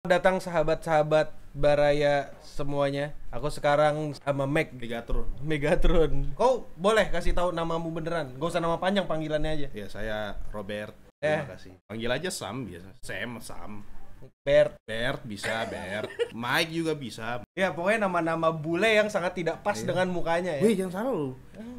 Datang sahabat-sahabat Baraya semuanya. Aku sekarang sama Megatron. Kau boleh kasih tahu namamu beneran? Gak usah nama panjang, panggilannya aja. Ya, saya Robert. Terima kasih. Panggil aja Sam biasa. Sam. Bert bisa, Bert. Mike juga bisa. Ya, pokoknya nama-nama bule yang sangat tidak pas dengan mukanya ya. Wih, jangan salah lu.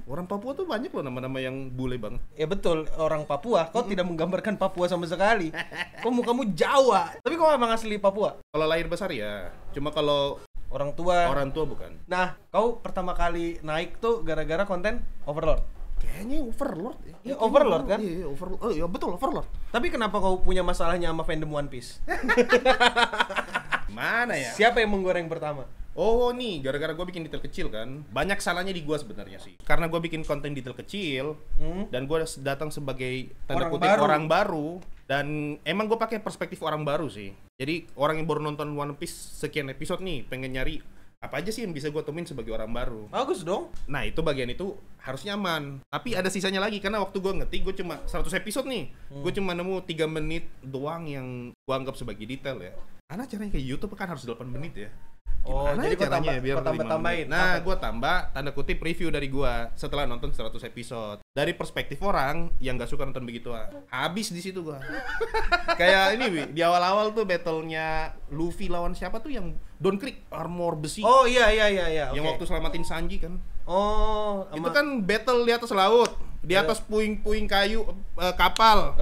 Orang Papua tuh banyak loh nama-nama yang bule banget. Ya betul, orang Papua. Kau tidak menggambarkan Papua sama sekali. Kau mukamu Jawa. Tapi kau emang asli Papua? Kalau lahir besar ya. Cuma kalau orang tua bukan. Nah, kau pertama kali naik tuh gara-gara konten Overlord. Kayaknya Overlord ya. Ya, Overlord kan? Iya, Overlord. Oh iya betul, Overlord. Tapi kenapa kau punya masalahnya sama fandom One Piece? Mana ya? Siapa yang menggoreng pertama? Oh nih, gara-gara gue bikin detail kecil kan. Banyak salahnya di gue sebenarnya sih. Karena gue bikin konten detail kecil dan gue datang sebagai tanda kutip orang baru. Dan emang gue pakai perspektif orang baru sih. Jadi orang yang baru nonton One Piece sekian episode nih pengen nyari apa aja sih yang bisa gue temuin sebagai orang baru. Bagus dong. Nah itu bagian itu harus nyaman. Tapi ada sisanya lagi karena waktu gue ngetik gue cuma 100 episode nih. Gue cuma nemu 3 menit doang yang gue anggap sebagai detail ya. Karena caranya kayak YouTube kan harus 8 menit ya. Gimana jadi kau tambah-tambahin. Nah, gue tambah tanda kutip review dari gue setelah nonton 100 episode. Dari perspektif orang yang gak suka nonton begituan. Habis di situ gue. Kayak ini, Wi, di awal-awal tuh battle-nya Luffy lawan siapa tuh yang Don Krieg armor besi. Oh iya. Yang waktu selamatin Sanji kan. Oh, itu kan battle di atas laut, di atas puing-puing kayu kapal.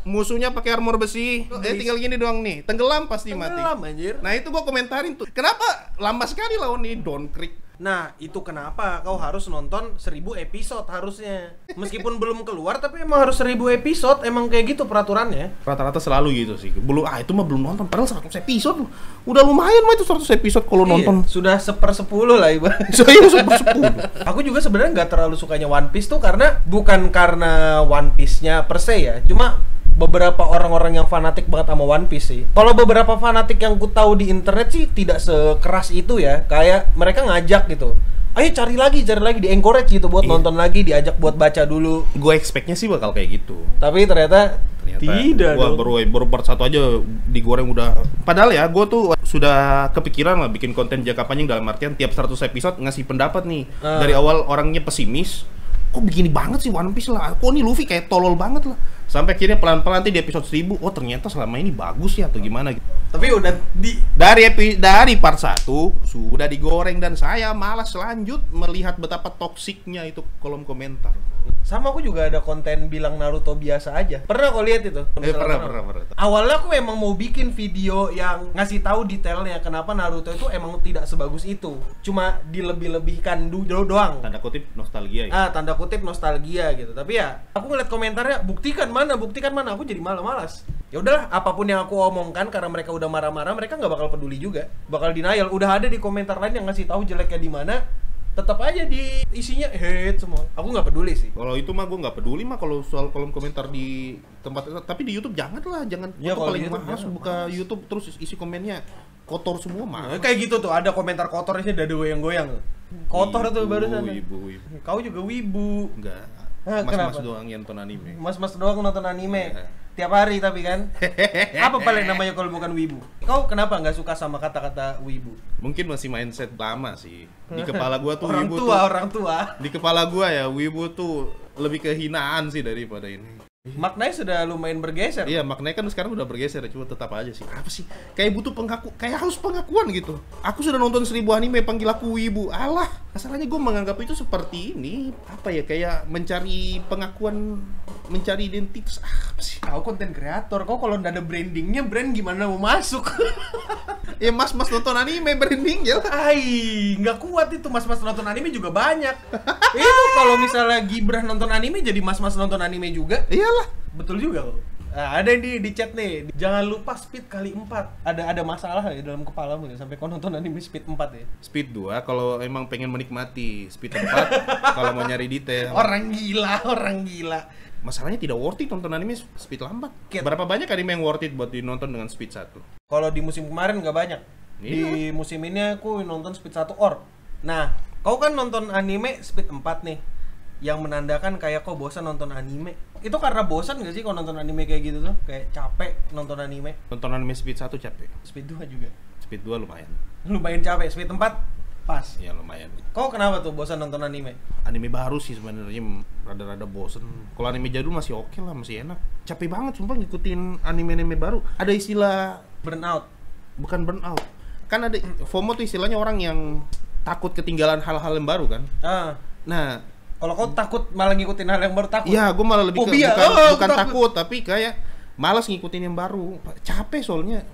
Musuhnya pakai armor besi, tinggal gini doang nih, tenggelam pasti mati. Tenggelam anjir. Nah itu gua komentarin tuh, kenapa lama sekali lawan nih Don Krieg? Nah itu kenapa kau harus nonton 1000 episode harusnya. Meskipun belum keluar tapi emang harus 1000 episode, emang kayak gitu peraturannya. Rata-rata selalu gitu sih. Itu mah belum nonton, padahal 100 episode. Udah lumayan mah itu 100 episode kalau nonton. Sudah 1/10 lah ibaratnya. Saya 1/10. Aku juga sebenarnya nggak terlalu sukanya One Piece tuh karena bukan karena One Piece-nya per se ya, cuma beberapa orang-orang yang fanatik banget sama One Piece sih. Kalau beberapa fanatik yang ku tahu di internet sih tidak sekeras itu ya. Kayak mereka ngajak gitu. Ayo cari lagi, di encourage gitu buat nonton lagi, diajak buat baca dulu. Gue expect-nya sih bakal kayak gitu. Tapi ternyata tidak. Wah, baru part 1 aja digoreng udah. Padahal ya, gue tuh sudah kepikiran lah bikin konten jangka panjang dalam artian tiap 100 episode ngasih pendapat nih. Dari awal orangnya pesimis, kok begini banget sih One Piece lah, kok nih Luffy kayak tolol banget lah. Sampai akhirnya pelan-pelan nanti di episode 1000, oh ternyata selama ini bagus ya atau gimana gitu. Tapi udah dari part 1 sudah digoreng dan saya malas lanjut melihat betapa toksiknya itu kolom komentar. Sama aku juga ada konten bilang Naruto biasa aja. Pernah kau lihat itu? Pernah. Awalnya aku emang mau bikin video yang ngasih tahu detailnya kenapa Naruto itu emang tidak sebagus itu. Cuma dilebih-lebihkan doang. Tanda kutip nostalgia ya. Tanda kutip nostalgia gitu. Tapi ya, aku ngeliat komentarnya buktikan mana. Aku jadi malas. Ya udahlah, apapun yang aku omongkan karena mereka udah marah-marah, mereka nggak bakal peduli juga. Bakal denial. Udah ada di komentar lain yang ngasih tahu jeleknya di mana. Tetap aja di isinya hate semua. Aku nggak peduli sih. Kalau itu mah gue nggak peduli mah kalau soal kolom komentar di tempat. Tapi di YouTube jangan. Ya, aku paling malas buka YouTube terus isi komennya kotor semua mah. Kayak gitu tuh, ada komentar kotor isinya ada goyang-goyang. Kotor tuh barusan. Wibu. Kau juga wibu. Enggak. Mas doang yang nonton anime. Mas doang nonton anime. Tiap hari tapi kan. Apa paling namanya kalau bukan wibu? Kau kenapa nggak suka sama kata-kata wibu? Mungkin masih mindset lama sih. Di kepala gua tuh orang tua. Di kepala gua ya wibu tuh lebih kehinaan sih daripada ini. Maknanya sudah lumayan bergeser. Iya, maknanya kan sekarang udah bergeser, cuma tetap aja sih. Apa sih? Kayak butuh kayak harus pengakuan gitu. Aku sudah nonton 1000 anime, panggil aku wibu. Alah, masalahnya gue menganggap itu seperti ini. Apa ya, kayak mencari pengakuan, mencari identitas. Apa sih? Kau konten kreator, kau kalau nggak ada brandingnya, brand gimana mau masuk? Ya mas nonton anime branding ya. Nggak kuat itu, mas nonton anime juga banyak. Itu kalau misalnya Gibran nonton anime jadi mas nonton anime juga. Iyalah. Betul juga kok. Nah, ada di chat nih. Jangan lupa speed kali 4. Ada masalah ya dalam kepalamu ya sampai kau nonton anime speed 4 ya. Speed 2 kalau emang pengen menikmati, speed 4 kalau mau nyari detail. Orang gila. Masalahnya tidak worth it nonton anime speed lambat. Berapa banyak anime yang worth it buat dinonton dengan speed 1? Kalau di musim kemarin nggak banyak. Iya. Di musim ini aku nonton speed 1 or. Nah, kau kan nonton anime speed 4 nih. yang menandakan kayak kok bosan nonton anime. Itu karena bosan gak sih kalau nonton anime kayak gitu tuh? Kayak capek nonton anime. Nonton anime Speed 1 capek. Speed 2 juga. Speed 2 lumayan. Lumayan capek. Speed 4 pas. Ya lumayan. Kok kenapa tuh bosan nonton anime? Anime baru sih sebenarnya rada-rada bosen. Kalau anime jadul masih oke lah, masih enak. Capek banget sumpah ngikutin anime-anime baru. Ada istilah Burnout. bukan burnout. Kan ada FOMO tuh istilahnya orang yang takut ketinggalan hal-hal yang baru kan. Nah, kalau kau takut malah ngikutin hal yang baru takut. iya, gue malah lebih Fobia. bukan takut, tapi kayak malas ngikutin yang baru. Capek soalnya.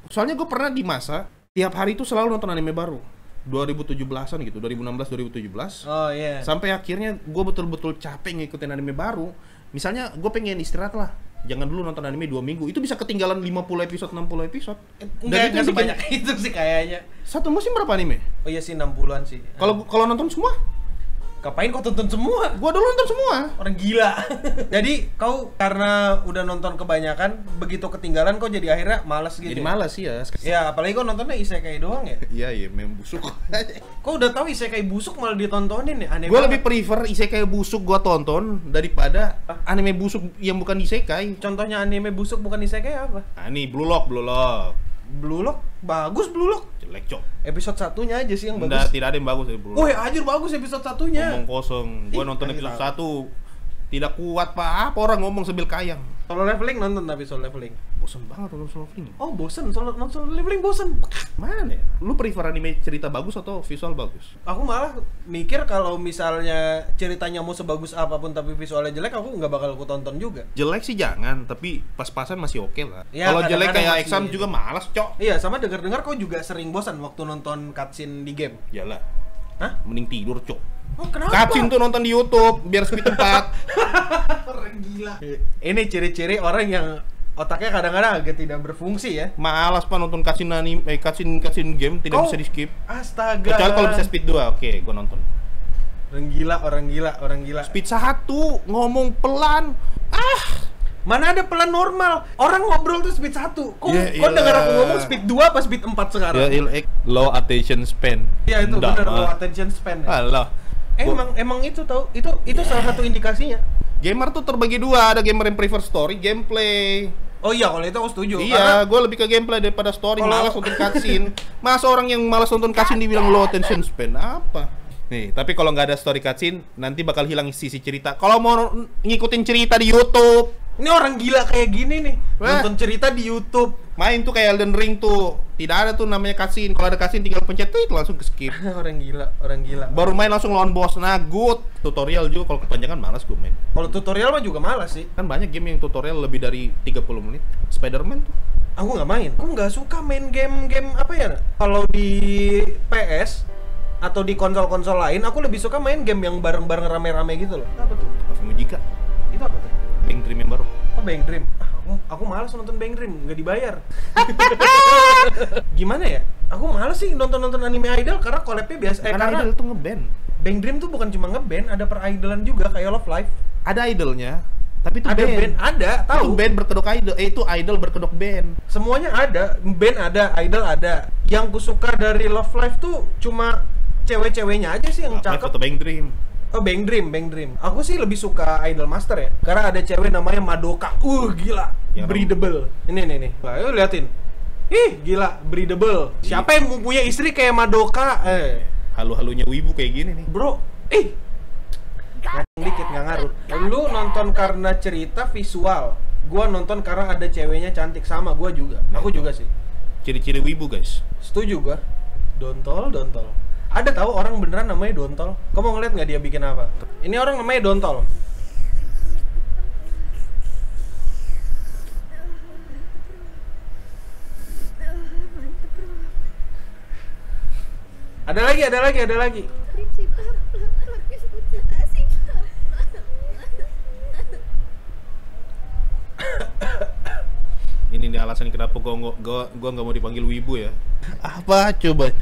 Soalnya gue pernah di masa tiap hari itu selalu nonton anime baru. 2017-an gitu, 2016 2017. Oh iya. Sampai akhirnya gue betul-betul capek ngikutin anime baru. Misalnya gue pengen istirahat lah. Jangan dulu nonton anime 2 minggu. Itu bisa ketinggalan 50 episode, 60 episode. Enggak sebanyak itu sih kayaknya. Satu musim berapa anime? Oh iya sih 60-an sih. Kalau nonton semua? Ngapain kau tonton semua? Gua dulu nonton semua. Orang gila. Jadi kau karena udah nonton kebanyakan, begitu ketinggalan kau jadi akhirnya malas gitu. Jadi ya? malas sih ya. Ya, apalagi kau nontonnya isekai doang ya. Iya, memang busuk. Kau udah tahu isekai busuk malah ditontonin ya? Aneh Gua banget. lebih prefer isekai busuk gua tonton daripada anime busuk yang bukan isekai. Contohnya anime busuk bukan isekai apa? Nah, ini Blue Lock. Blue Lock? Bagus Blue Lock. Jelek, Cok. Episode satunya aja sih yang bagus. Enggak, tidak ada yang bagus dari Blue Lock. Woi, anjir bagus episode satunya. Ngomong kosong. Gua nonton episode 1 tidak kuat, Pak. Apa orang ngomong sambil kayang. Solo Leveling nonton tapi Solo Leveling. Bosan banget nonton Solo Leveling. Oh, bosen. Nonton Solo Leveling bosen. Mana ya? Lu prefer anime cerita bagus atau visual bagus? Aku malah mikir kalau misalnya ceritanya mau sebagus apapun tapi visualnya jelek, aku nggak bakal aku tonton juga. Jelek sih jangan, tapi pas-pasan masih oke lah. Ya, kalau jelek kadang-kadang kayak masih. Exam juga malas, Cok. Iya, sama dengar-dengar kau juga sering bosan waktu nonton cutscene di game. Yalah. Hah? Mending tidur, Cok. Oh, kenapa? Cutscene tuh nonton di YouTube biar speed 4. Orang gila. Ini ciri-ciri orang yang otaknya kadang-kadang agak tidak berfungsi ya. Malas Pak nonton cutscene anime, cutscene game tidak bisa di-skip. Astaga. Kecuali kalau bisa speed 2, oke, gua nonton. Orang gila. Speed 1 ngomong pelan. Mana ada pelan normal. Orang ngobrol tuh speed 1. Kok Ya, kok dengar aku iyalah. ngomong speed 2 apa speed 4 sekarang? Low attention span. Iya, itu benar low attention span. Ya. Alah. Emang itu tahu. Itu salah satu indikasinya. Gamer tuh terbagi dua, ada gamer yang prefer story, gameplay. Oh iya, kalau itu aku setuju. Iya, gue lebih ke gameplay daripada story. Malas nonton cutscene. Masa orang yang malas nonton cutscene dibilang low attention span? Apa? Nih, tapi kalau nggak ada story cutscene, nanti bakal hilang sisi cerita. Kalau mau ngikutin cerita di YouTube, Ini orang gila kayak gini nih. Wah. Nonton cerita di YouTube. main tuh kayak Elden Ring tuh, tidak ada tuh namanya cutscene. Kalau ada cutscene tinggal pencet tweet langsung ke skip. Orang gila. Baru main langsung lawan boss. Nah, good. Tutorial juga kalau kepanjangan malas gue main. Kalau tutorial mah juga malas sih. Kan banyak game yang tutorial lebih dari 30 menit. Spider-Man tuh. Aku nggak main. Aku nggak suka main game-game apa ya? Kalau di PS atau di konsol-konsol lain, aku lebih suka main game yang bareng-bareng rame-rame gitu loh. Apa tuh? Alvin Mujika. Itu apa tuh? Bang Dream yang baru. Oh, Bang Dream. Aku malas nonton Bang Dream, nggak dibayar. Gimana ya? Aku malas sih nonton anime idol karena collab-nya biasa. Karena idol tuh ngeband. Bang Dream tuh bukan cuma ngeband, ada peridolan juga kayak Love Live. Ada idolnya, tapi itu Ada band. band, ada, Itu tahu. band berkedok idol. Itu idol berkedok band. Semuanya ada, band ada, idol ada. Yang kusuka dari Love Live tuh cuma cewek-ceweknya aja sih yang cakep. Foto Bang Dream. Oh, Bang Dream. Aku sih lebih suka Idol Master ya, karena ada cewek namanya Madoka. Gila, Yang breedable. Ini nih. Nah, yuk liatin. Ih, gila, breedable. Siapa yang mau punya istri kayak Madoka? Halu-halunya wibu kayak gini nih. Bro, ngaceng dikit nggak ngaruh. Lu nonton karena cerita visual, gua nonton karena ada ceweknya cantik. Sama gua juga. Aku juga sih. Ciri-ciri wibu, guys. Setuju gua. Dontol. Ada tahu orang beneran namanya Dontol? Kamu mau ngeliat nggak dia bikin apa? Ini orang namanya Dontol. Ada lagi. Ini nih alasan kenapa gua nggak mau dipanggil wibu ya. Apa coba?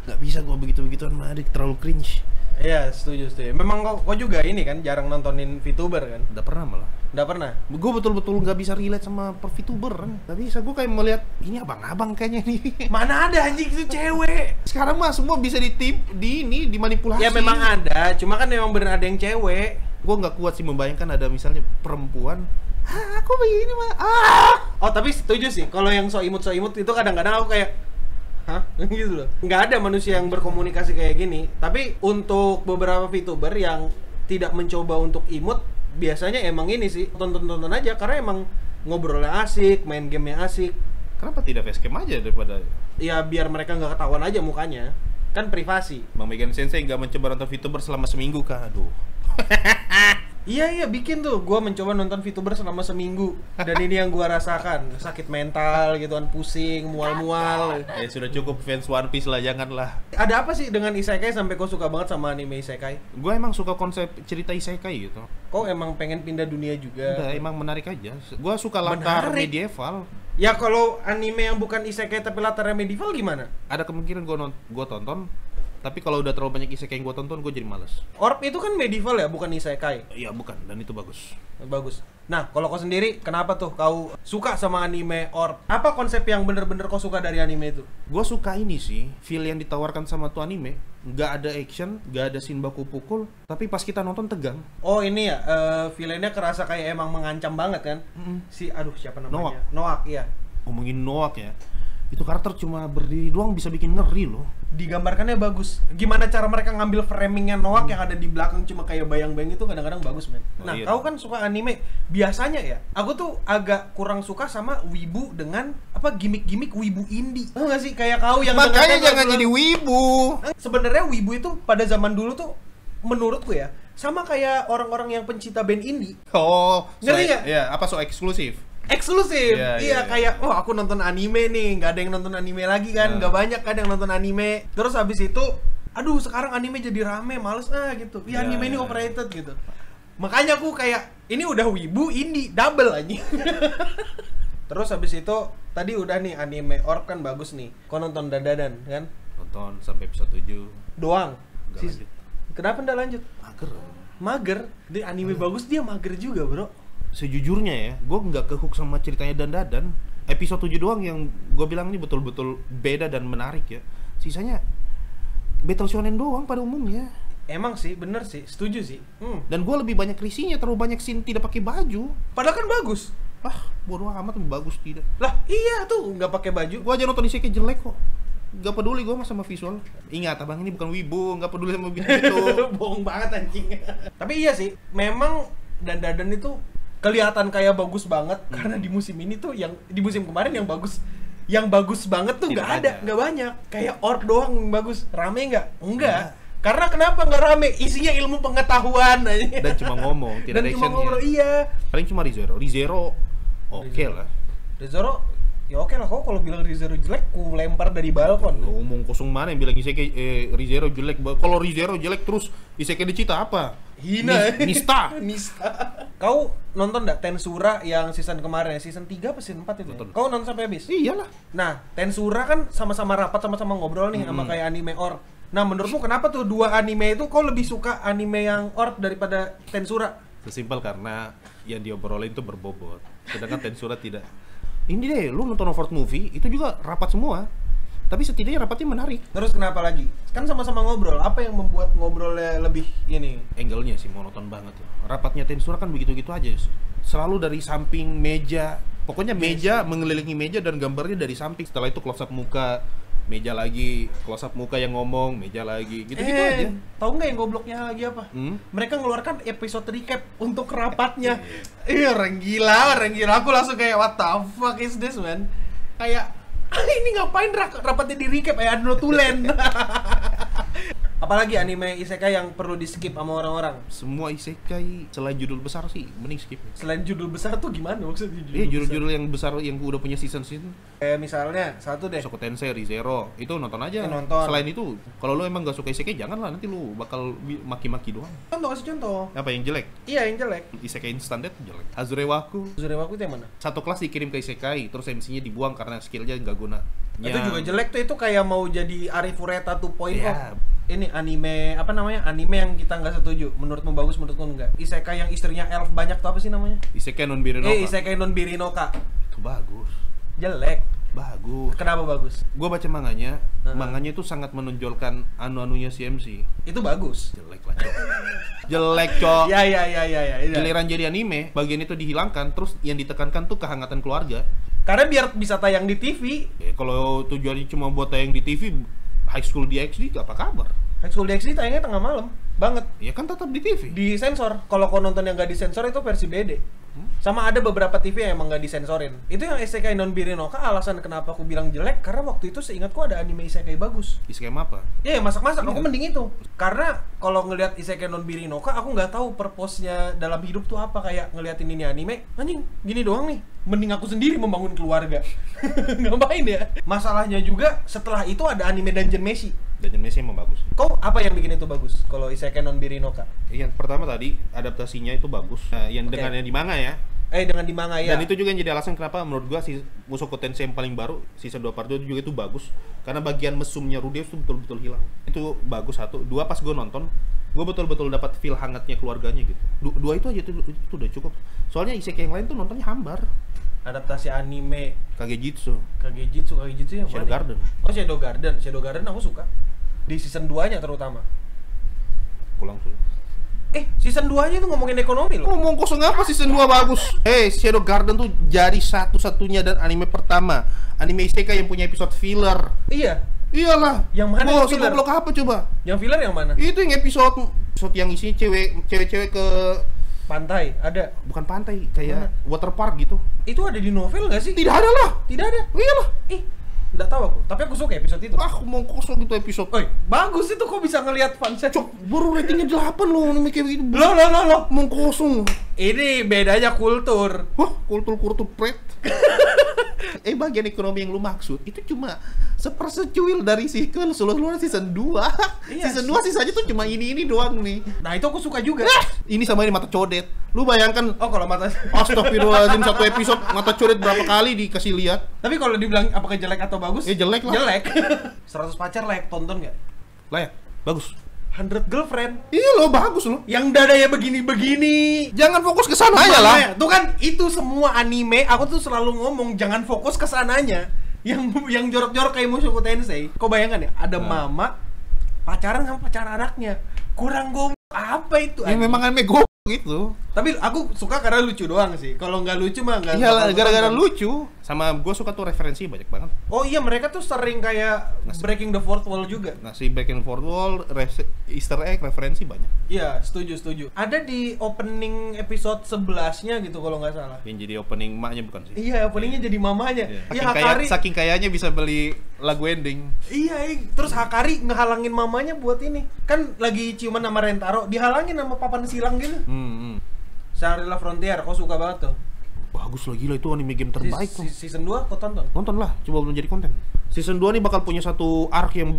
Nggak bisa gua begitu-begituan mah, adik terlalu cringe. Iya, setuju. Memang kok juga ini kan jarang nontonin VTuber kan? Udah pernah malah. Udah pernah? Gue betul-betul nggak bisa relate sama per VTuber kan. Nggak bisa, gue kayak melihat ini abang-abang kayaknya nih. Mana ada anjing itu cewek? Sekarang mah semua bisa dimanipulasi. Ya memang ada, cuma kan memang bener ada yang cewek. gue nggak kuat sih membayangkan ada misalnya perempuan, aku begini mah, Oh tapi setuju sih, kalau yang so imut itu kadang-kadang aku kayak, hah? Gitu loh. Nggak ada manusia yang berkomunikasi kayak gini. Tapi untuk beberapa VTuber yang tidak mencoba untuk imut, biasanya emang ini sih, tonton-tonton aja karena emang ngobrolnya asik, main gamenya asik. Kenapa tidak facecam aja daripada? Ya biar mereka nggak ketahuan aja mukanya, kan privasi. Bang Megan Sensei nggak mencoba nonton VTuber selama seminggu kah? Aduh. Iya bikin tuh, gua mencoba nonton VTuber selama seminggu dan ini yang gua rasakan, sakit mental gitu kan, pusing, mual-mual. Ya sudah cukup fans One Piece lah, janganlah. Ada apa sih dengan isekai sampai kau suka banget sama anime isekai? Gue emang suka konsep cerita isekai gitu. Kau emang pengen pindah dunia juga? Udah, emang menarik aja. Gue suka latar medieval. Ya kalau anime yang bukan isekai tapi latarnya medieval gimana? Ada kemungkinan gue tonton, tapi kalau udah terlalu banyak isekai yang gue tonton, gue jadi males. Orb itu kan medieval ya, bukan isekai? Iya bukan, dan itu bagus. Bagus. Nah, kalau kau sendiri, kenapa tuh kau suka sama anime Orb? Apa konsep yang bener-bener kau suka dari anime itu? Gue suka ini sih, feel yang ditawarkan sama tuh anime. Nggak ada action, nggak ada scene baku pukul, tapi pas kita nonton tegang. Oh ini ya, villainnya kerasa kayak emang mengancam banget kan? Si, aduh siapa namanya? Noak, iya. Ngomongin Noak ya, itu karakter cuma berdiri doang bisa bikin ngeri loh. Digambarkannya bagus. Gimana cara mereka ngambil framingnya Noak yang ada di belakang cuma kayak bayang-bayang itu kadang-kadang bagus, men. Nah, iya. Kau kan suka anime. Biasanya ya, aku tuh agak kurang suka sama wibu dengan apa gimmick-gimmick wibu indie. Tahu nggak sih kayak kau yang makanya jangan jadi wibu. Sebenarnya wibu itu pada zaman dulu tuh menurutku ya sama kayak orang-orang yang pencinta band indie. Oh, ngerti nggak? Ya, apa so eksklusif? Eksklusif, iya. Kayak, oh aku nonton anime nih, nggak ada yang nonton anime lagi kan, nggak banyak kan yang nonton anime. Terus habis itu, aduh sekarang anime jadi rame, males gitu. Ya anime ini overrated gitu. Makanya aku kayak, ini udah wibu, indie, double aja. Terus habis itu, tadi udah nih anime Orb kan bagus nih. Kau nonton Dandadan kan? Nonton sampai episode 7 doang. Nggak lanjut. Kenapa nggak lanjut? Mager. Di anime bagus dia mager juga bro. Sejujurnya ya, gue nggak kehook sama ceritanya Dandadan. Episode 7 doang yang gue bilang ini betul-betul beda dan menarik ya. Sisanya battle shonen doang pada umumnya. Emang sih, bener sih, setuju sih. Dan gue lebih banyak risihnya, terlalu banyak scene tidak pakai baju. Padahal kan bagus. Bodoh amat, bagus tidak. Lah iya tuh, nggak pakai baju. Gue aja nonton isekai jelek kok. Gak peduli gue sama visual. Ingat abang ini bukan wibu, gak peduli sama gitu. Bohong banget anjing. Tapi iya sih, memang Dandadan itu kelihatan kayak bagus banget karena di musim ini tuh yang di musim kemarin yang bagus banget tuh nggak ada, nggak banyak. Kayak Orb doang yang bagus. Rame nggak? Enggak. Karena kenapa nggak rame? Isinya ilmu pengetahuan aja. Dan cuma ngomong, tidak ada actionnya. Cuma iya. Paling cuma Rizero oke lah. Rizero ya oke lah, kok kalau bilang Rizero jelek ku lempar dari balkon. Ngomong kosong mana yang bilang isekai Rizero jelek. Kalau Rizero jelek terus isekai Dicita apa? Hina. Nista. Kau nonton enggak Tensura yang season kemarin ya? Season 3 apa season 4 itu? Nonton. Kau nonton sampai habis? Iyalah. Nah, Tensura kan sama-sama rapat, sama-sama ngobrol nih sama kayak anime Orb. Nah, menurutmu kenapa tuh dua anime itu kau lebih suka anime yang Orb daripada Tensura? Sesimpel karena yang diobrolin itu berbobot. Sedangkan Tensura tidak. Ini deh, lu nonton Overt Movie itu juga rapat semua. Tapi setidaknya rapatnya menarik. Terus kenapa lagi? Kan sama-sama ngobrol. Apa yang membuat ngobrolnya lebih ini? Angle-nya sih monoton banget ya. Rapatnya Tensura kan begitu-gitu aja. Selalu dari samping meja. Pokoknya meja, mengelilingi meja dan gambarnya dari samping. Setelah itu close up muka, meja lagi, close up muka yang ngomong, meja lagi. Gitu-gitu aja. Tahu nggak yang gobloknya lagi apa? Mereka ngeluarkan episode recap untuk rapatnya. Orang gila. Aku langsung kayak what the fuck is this, man? Kayak ini ngapain rapatnya di recap ya Adno Tulen. Apalagi anime isekai yang perlu di skip sama orang-orang? Semua isekai selain judul besar sih mending skip. Selain judul besar tuh gimana maksudnya? Judul-judul yang besar yang udah punya season-season. Kayak misalnya satu deh, Soku Tensei, Rizero, itu nonton aja. Nonton. Selain itu, kalau lu emang gak suka isekai jangan lah, nanti lu bakal maki-maki doang. Kasih contoh. Apa yang jelek? Iya yang jelek. Isekai standar jelek. Hazurewaku Zurewaku itu yang mana? satu kelas dikirim ke isekai, terus MC-nya dibuang karena skillnya nggak guna. Itu juga jelek tuh, itu kayak mau jadi Arifureta 2.0. Ya. Ini anime apa namanya? Anime yang kita nggak setuju. Menurutmu bagus, menurutku enggak. Isekai yang istrinya elf banyak tuh apa sih namanya? Isekai non Birinoka. Isekai non Birinoka. Itu bagus. Jelek. Bagus. Kenapa bagus? Gua baca manganya, manganya itu sangat menonjolkan anu-anunya si MC. Itu bagus. Jelek lah. Cok. Jelek, Cok. Ya. Giliran jadi anime, bagian itu dihilangkan, terus yang ditekankan tuh kehangatan keluarga. Karena biar bisa tayang di TV. Kalau tujuannya cuma buat tayang di TV, High School DxD apa kabar? High School DxD tayangnya tengah malam banget. Ya kan tetap di TV. Di sensor. Kalau kau nonton yang nggak disensor itu versi BD. Sama ada beberapa TV yang emang nggak disensorin. Itu yang Isekai non Birinoka, alasan kenapa aku bilang jelek karena waktu itu seingatku ada anime Isekai bagus. Isekai apa? Iya, masak-masak. Aku mending itu. Karena kalau ngelihat Isekai non Birinoka, aku nggak tahu purpose-nya dalam hidup tuh apa. Kayak ngeliatin ini anime, anjing gini doang nih. Mending aku sendiri membangun keluarga. Ngapain ya? Masalahnya juga setelah itu ada anime Dungeon Meshi. Dungeon Meshi emang bagus. Kau apa yang bikin itu bagus? Kalau Isekai non Birinoka? Yang pertama tadi adaptasinya itu bagus. Yang dengan yang di manga ya. Dengan di manga ya. Dan itu juga yang jadi alasan kenapa menurut gua si Mushoku Tensei yang paling baru season 2 part 2 itu juga itu bagus. Karena bagian mesumnya Rudeus itu betul-betul hilang. Itu bagus satu. Dua, pas gua nonton, gua betul-betul dapat feel hangatnya keluarganya gitu. Dua itu aja itu udah cukup. Soalnya Isekai yang lain tuh nontonnya hambar. Adaptasi anime Kagejitsu yang Shadow mana? Garden. Oh, Shadow Garden aku suka. Di season 2-nya terutama. Pulang sudah. Season 2-nya tuh ngomongin ekonomi loh. Ngomong kosong apa season 2 bagus? Shadow Garden tuh jadi satu-satunya dan anime pertama anime isekai yang punya episode filler. Iya. Iyalah. Yang mana yang filler? Segoblok apa coba? Yang filler yang mana? Itu yang episode yang isinya cewek-cewek ke pantai, ada. Bukan pantai, kayak water park gitu. Itu ada di novel nggak sih? Tidak ada lah. Tidak ada. Iyalah. Nggak tahu aku. Tapi aku suka episode itu. Aku mau kosong itu episode. Bagus itu, kok bisa ngelihat fansnya. Cok, baru ratingnya 8 loh anime kayak gitu. Loh. Mau kosong. Ini bedanya kultur. Wah, kultur pret. Bagian ekonomi yang lu maksud itu cuma sepersecuil dari seluruh season 2. Iya, Season 2 sisanya tuh cuma ini doang nih. Nah, itu aku suka juga. Ini sama ini mata codet. Lu bayangkan, Kalau mata astagfirullahaladzim, satu episode mata codet berapa kali dikasih lihat. Tapi kalau dibilang apakah jelek atau bagus? Jelek lah. Jelek. 100 pacar layak tonton nggak? Layak, bagus. 100 girlfriend. Iya loh, bagus loh. Yang dadanya begini-begini. Jangan fokus ke sana aja lah. Tuh kan, itu semua anime aku tuh selalu ngomong jangan fokus ke sananya. Yang jorok-jorok kayak Mushoku Tensei. Kau bayangkan ya, ada mama pacaran sama pacar anaknya. Kurang goblok apa itu? Ya memang anime goblok gitu. Tapi aku suka karena lucu doang sih. Kalau nggak lucu mah nggak. Iyalah, gara-gara lucu. Sama gue suka tuh referensi banyak banget. Oh iya, mereka tuh sering kayak breaking the fourth wall juga. Ngasih breaking fourth wall, Easter egg, referensi banyak. Iya, setuju. Ada di opening episode 11-nya gitu kalau nggak salah. Yang jadi opening maknya bukan sih? Iya, openingnya jadi mamanya. Iya. Saking kayanya bisa beli lagu ending. Iya, terus Hakari ngehalangin mamanya buat ini. Kan lagi ciuman sama Rentaro, dihalangin sama papan silang gitu. Shangri-La Frontier, kau suka banget tuh. Bagus lah, gila, itu anime game terbaik tuh. Season 2 kau tonton? Nonton lah, coba belum jadi konten. Season 2 nih bakal punya satu arc yang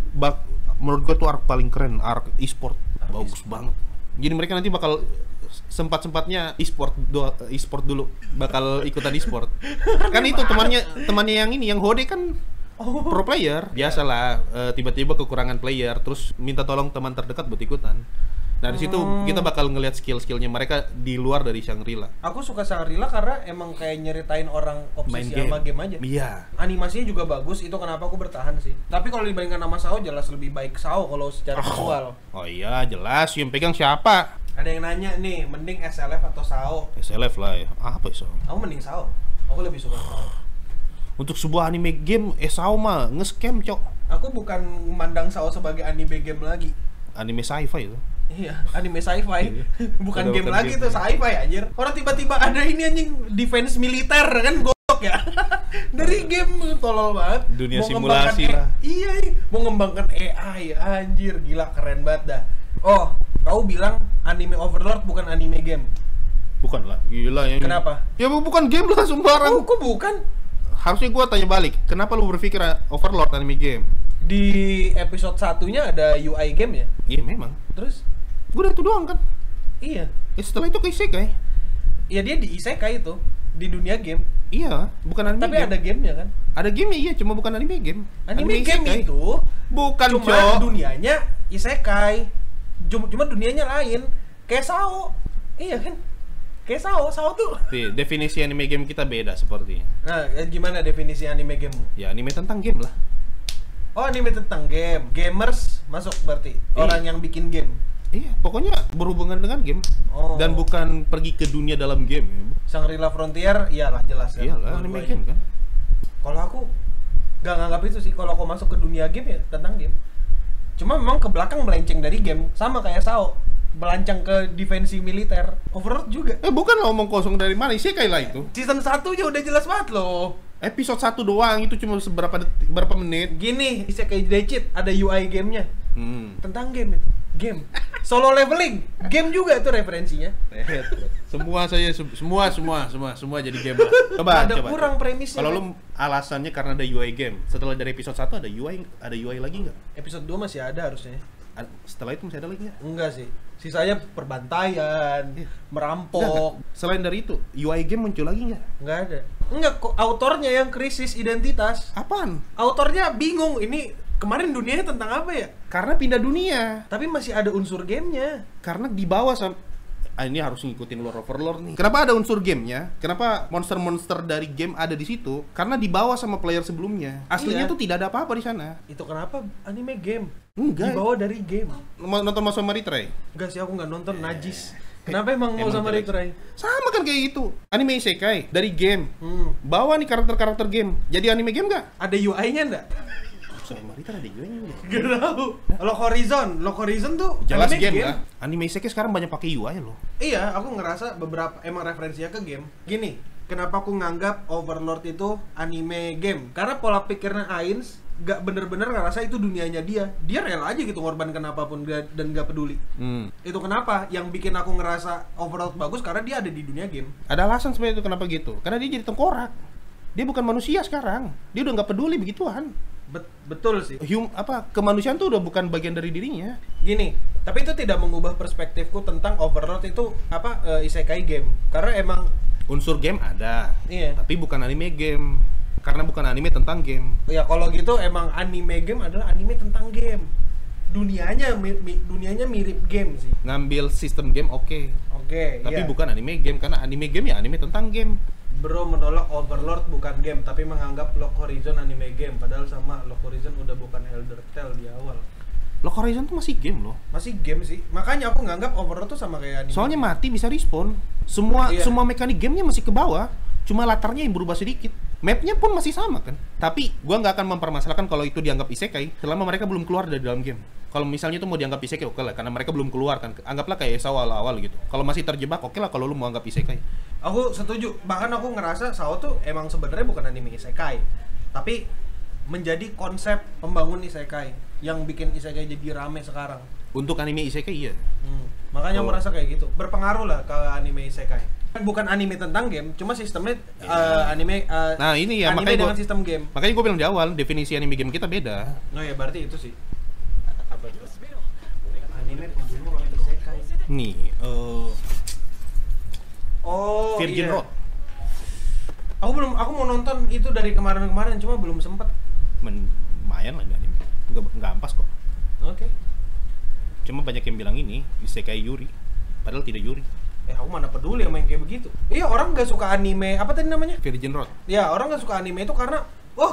menurut gue tuh arc paling keren, arc e-sport. Bagus banget. Jadi mereka nanti bakal sempat-sempatnya e-sport dulu, bakal ikutan e-sport. Kan itu temannya yang ini, yang Hode kan pro player. Biasalah, tiba-tiba kekurangan player, terus minta tolong teman terdekat buat ikutan. Nah, di situ kita bakal ngelihat skill-skillnya mereka di luar dari Shangri-La. Aku suka Shangri-La karena emang kayak nyeritain orang obsesi sama game aja. Iya. Animasinya juga bagus, itu kenapa aku bertahan sih. Tapi kalau dibandingkan sama Sao, jelas lebih baik Sao kalau secara visual. Oh iya, jelas. Yang pegang siapa? Ada yang nanya nih, mending SLF atau Sao? SLF lah ya. Apa Sao? Aku mending Sao. Aku lebih suka Sao. Untuk sebuah anime game, Sao mah nge-scam, Cok. Aku bukan memandang Sao sebagai anime game lagi. Anime sci-fi itu. Iya, anime sci-fi. Bukan game lagi tuh, sci-fi anjir. Orang tiba-tiba ada ini anjing defense militer kan, goblok ya. Dari game tolol banget. Dunia simulasi lah. Iya, mau ngembangkan AI anjir, gila keren banget dah. Oh, kau bilang anime Overlord bukan anime game. Bukan lah, gila ya. Kenapa? Ya bukan game lah, sembarang. Oh, kok bukan? Harusnya gua tanya balik, kenapa lu berpikir Overlord anime game? Di episode satunya ada UI game ya? Iya memang. Terus? Gue udah itu doang kan? Iya. Setelah itu ke isekai. Iya, dia di isekai itu, di dunia game. Iya, bukan anime. Tapi game. ada gamenya kan? Ada game iya, cuma bukan anime game. Anime game isekai. Itu bukan cuma dunianya isekai. Cuma dunianya lain. Kayak Sao. Iya kan? Kayak Sao tuh. Definisi anime game kita beda sepertinya. Nah, gimana definisi anime game? Ya anime tentang game lah. Oh, anime tentang game. Gamers masuk berarti. Orang yang bikin game. Iya, pokoknya berhubungan dengan game. Dan bukan pergi ke dunia dalam game ya. Shangri-La Frontier iyalah jelas kan. Iyalah, anime game kan. Kalau aku nggak nganggap itu sih, kalau aku masuk ke dunia game ya tentang game. Cuma memang ke belakang melenceng dari game, sama kayak Sao melancang ke defensi militer. Overlord juga. Bukan lah omong kosong dari mana, isekai lah itu. Season 1 aja udah jelas banget loh. Episode 1 doang, itu cuma berapa menit. Gini, Isekai Daichit ada UI gamenya. Tentang game itu. Game. Solo leveling, game juga itu referensinya. Semua jadi game lah. Coba. Kurang premisnya. Kalau lu alasannya karena ada UI game, setelah dari episode 1 ada UI lagi nggak? Episode 2 masih ada harusnya. Setelah itu masih ada lagi nggak? Enggak sih. Sisanya perbantaian, merampok. Selain dari itu, UI game muncul lagi nggak? Nggak ada. Enggak, kok autornya yang krisis identitas. Apaan? Autornya bingung, ini kemarin dunianya tentang apa ya? Karena pindah dunia. Tapi masih ada unsur gamenya. Karena dibawa sama ini harus ngikutin Lord Overlord nih. Kenapa ada unsur gamenya? Kenapa monster-monster dari game ada di situ? Karena dibawa sama player sebelumnya. Aslinya tuh tidak ada apa-apa di sana. Itu kenapa anime game? Enggak. Dibawa dari game. Nonton Mas sama Retry? Enggak sih, aku nggak nonton, najis. Kenapa emang mau sama Retry? Sama kan kayak gitu. Anime isekai dari game. Bawa nih karakter-karakter game. Jadi anime game nggak? Ada UI-nya nggak? Sama Rita ada UI-nya nggak? Gak tahu. Lock Horizon tuh jelas game lah. Anime isekai sekarang banyak pakai UI loh. Iya, aku ngerasa beberapa emang referensinya ke game. Gini, kenapa aku nganggap Overlord itu anime game? Karena pola pikirnya Ains gak bener-bener ngerasa itu dunianya dia. Dia rela aja gitu ngorbankan apapun dan gak peduli. Itu kenapa yang bikin aku ngerasa Overlord bagus, karena dia ada di dunia game. Ada alasan sebenarnya itu kenapa gitu. Karena dia jadi tengkorak. Dia bukan manusia sekarang. Dia udah gak peduli begituan. Betul sih. Kemanusiaan tuh udah bukan bagian dari dirinya. Gini, tapi itu tidak mengubah perspektifku tentang Overlord itu isekai game. Karena emang unsur game ada. Iya. Tapi bukan anime game. Karena bukan anime tentang game. Ya kalau gitu emang anime game adalah anime tentang game. Dunianya mirip game sih. Ngambil sistem game oke. Tapi bukan anime game, karena anime game ya anime tentang game. Bro menolak Overlord bukan game, tapi menganggap Lock Horizon anime game. Padahal sama, Lock Horizon udah bukan Elder Tale di awal. Lock Horizon tuh masih game loh. Masih game sih. Makanya aku nganggap Overlord tuh sama kayak anime. Soalnya mati bisa respawn. Semua mekanik gamenya masih ke bawah. Cuma latarnya yang berubah sedikit. Mapnya pun masih sama kan. Tapi gua nggak akan mempermasalahkan kalau itu dianggap isekai selama mereka belum keluar dari dalam game. Kalau misalnya itu mau dianggap isekai, oke lah, karena mereka belum keluar kan. Anggaplah kayak Sao awal-awal gitu. Kalau masih terjebak, oke lah kalau lu mau anggap isekai. Aku setuju. Bahkan aku ngerasa Sao tuh emang sebenarnya bukan anime isekai, tapi menjadi konsep pembangun isekai yang bikin isekai jadi rame sekarang. Untuk anime isekai iya. Makanya aku merasa kayak gitu. Berpengaruh lah ke anime isekai. Bukan anime tentang game, cuma sistemnya anime. Nah ini ya, anime dengan sistem game. Makanya gue bilang di awal definisi anime game kita beda. Oh ya berarti itu sih. Apa itu? Anime pembunuh orang isekai. Nih, Virgin Road. Aku mau nonton itu dari kemarin-kemarin, cuma belum sempet. Lumayan lah anime. Nggak ampas kok. Oke. Cuma banyak yang bilang ini isekai Yuri. Padahal tidak Yuri. Aku mana peduli sama yang kayak begitu. Iya, orang nggak suka anime. Apa tadi namanya? Virgin Road. Ya, orang nggak suka anime itu karena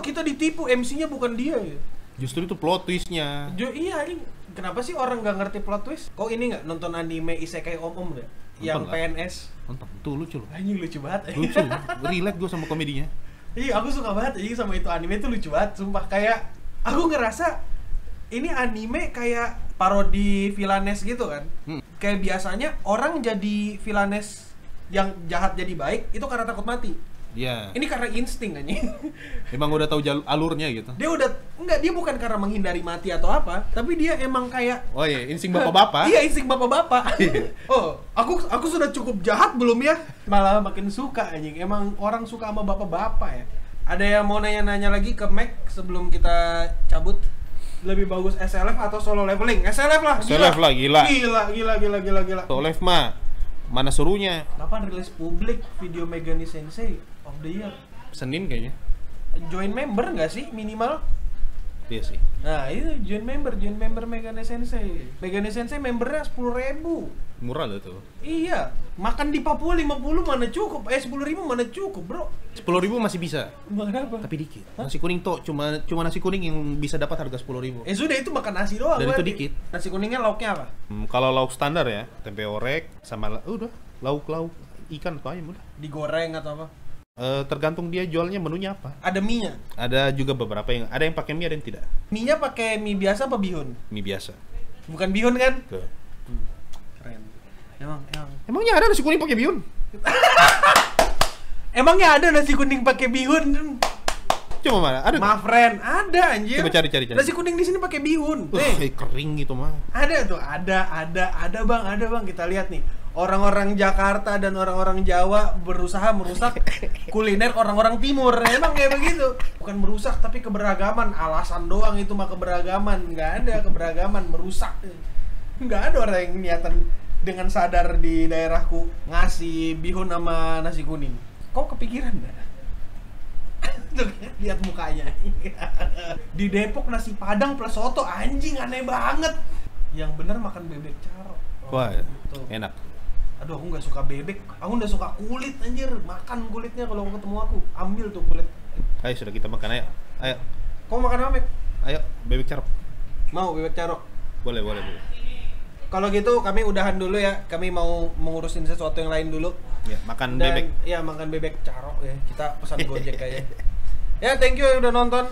kita ditipu, MC-nya bukan dia ya. Justru itu plot twist-nya. Iya, ini kenapa sih orang nggak ngerti plot twist? Kok ini nggak nonton anime isekai om-om nggak? Yang lah. PNS. Nonton, tuh lucu loh. Anjing lucu banget. Lucu, relate gue sama komedinya. Iya, aku suka banget sama itu anime itu lucu banget. Sumpah, kayak aku ngerasa ini anime kayak parodi villanes gitu kan. Kayak biasanya orang jadi villanes yang jahat jadi baik itu karena takut mati. Iya. Ini karena insting anjing. Emang udah tahu alurnya gitu. Dia bukan karena menghindari mati atau apa, tapi dia emang kayak insting bapak-bapak. Iya, insting bapak-bapak. Aku sudah cukup jahat belum ya? Malah makin suka anjing. Emang orang suka sama bapak-bapak ya. Ada yang mau nanya-nanya lagi ke Mac sebelum kita cabut? Lebih bagus SLF atau solo leveling? SLF lah, SLF lah, gila. Gila. SLF mah mana serunya? Kapan rilis publik video Megami Sensei of the Year? Senin kayaknya. Join member nggak sih minimal? Iya sih. Nah itu join member Megane Sensei. Megane Sensei membernya 10.000. Murah loh tuh. Iya, makan di Papua 50 mana cukup? 10.000 mana cukup, bro? 10.000 masih bisa. Makan apa? Tapi dikit. Nasi kuning tuh cuma nasi kuning yang bisa dapat harga 10.000. Sudah itu makan nasi doang. Dan itu berarti. dikit. Nasi kuningnya lauknya apa? Kalau lauk standar ya, tempe orek sama udah lauk ikan atau ayam udah. Digoreng atau apa? Tergantung dia jualnya menunya apa. Ada mie-nya? Ada juga beberapa ada yang pakai mie, ada yang tidak. Mie-nya pakai mie biasa apa bihun? Mie biasa. Bukan bihun kan? Tuh. Keren. Emangnya ada nasi kuning pakai bihun? Emangnya ada nasi kuning pakai bihun? Coba mana? Ada? Maaf, friend, ada anjir. Coba cari. Nasi kuning di sini pakai bihun. Kering gitu mah. Ada tuh, ada bang. Kita lihat nih. Orang-orang Jakarta dan orang-orang Jawa berusaha merusak kuliner orang-orang Timur. Emang kayak begitu. Bukan merusak tapi keberagaman. Alasan doang itu mah keberagaman. Nggak ada keberagaman, merusak. Nggak ada orang yang niatan dengan sadar di daerahku ngasih bihun sama nasi kuning. Kok kepikiran nggak? Tuh, lihat mukanya. Di Depok nasi Padang plus soto, anjing aneh banget. Yang bener makan bebek caro. Wah, gitu. Enak. Aduh, aku nggak suka bebek, aku nggak suka kulit anjir. Makan kulitnya kalau ketemu aku, ambil tuh kulit. Ayo sudah kita makan, ayo. Kau makan apa, Mek? Ayo, bebek carok. Mau bebek caro? Boleh. Kalau gitu kami udahan dulu ya. Kami mau mengurusin sesuatu yang lain dulu. Ya, makan bebek. Iya, makan bebek caro ya. Kita pesan Gojek aja. Ya, thank you yang udah nonton.